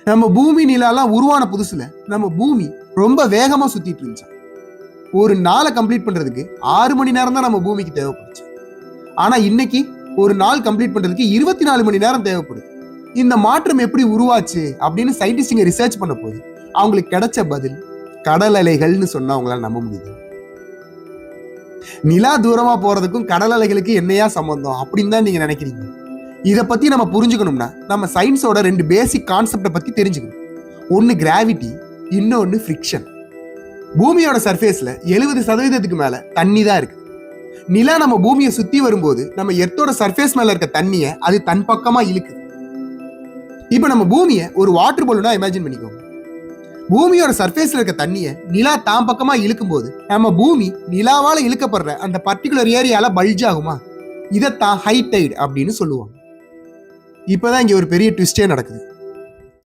நம்ம பூமி நிலாலாம் உருவான புதுசுல நம்ம பூமி ரொம்ப வேகமா சுத்திட்டு இருந்துச்சு. ஒரு நாளை கம்ப்ளீட் பண்றதுக்கு 6 மணி நேரம் தான் நம்ம பூமிக்கு தேவைப்படுச்சு. ஆனா இன்னைக்கு ஒரு நாள் கம்ப்ளீட் பண்றதுக்கு 24 மணி நேரம் தேவைப்படுது. இந்த மாற்றம் எப்படி உருவாச்சு அப்படின்னு சயின்டிஸ்டுங்க ரிசர்ச் பண்ண போது அவங்களுக்கு கிடைச்ச பதில் கடல் அலைகள்னு சொன்னா அவங்களால நம்ப முடியுது. நிலா தூரமா போறதுக்கும் கடல் அலைகளுக்கு என்னையா சம்பந்தம் அப்படின்னு தான் நீங்க நினைக்கிறீங்க. இதை பத்தி நம்ம புரிஞ்சுக்கணும்னா நம்ம சயின்ஸோட 2 பேசிக் கான்செப்டை பத்தி தெரிஞ்சுக்கணும். ஒன்னு கிராவிட்டி, இன்னொன்னு ஃப்ரிக்ஷன். பூமியோட சர்ஃபேஸ்ல 70% மேல தண்ணி தான் இருக்கு. நிலா நம்ம பூமியை சுத்தி வரும்போது நம்ம எர்த்தோட சர்ஃபேஸ் மேல இருக்க தண்ணியை அது தன் பக்கமா இழுக்குது. இப்ப நம்ம பூமியை ஒரு வாட்டர் பலூனா இமேஜின் பண்ணிக்கோங்க. பூமியோட சர்ஃபேஸ்ல இருக்க தண்ணியை நிலா தான் பக்கமா இழுக்கும் போது நம்ம பூமி நிலாவால இழுக்கப்படுற அந்த பர்டிகுலர் ஏரியால பல்ஜ் ஆகுமா? இதைத்தான் ஹை டைட் அப்படின்னு சொல்லுவாங்க. இப்பதான் இங்க ஒரு பெரிய ட்விஸ்டே நடக்குது.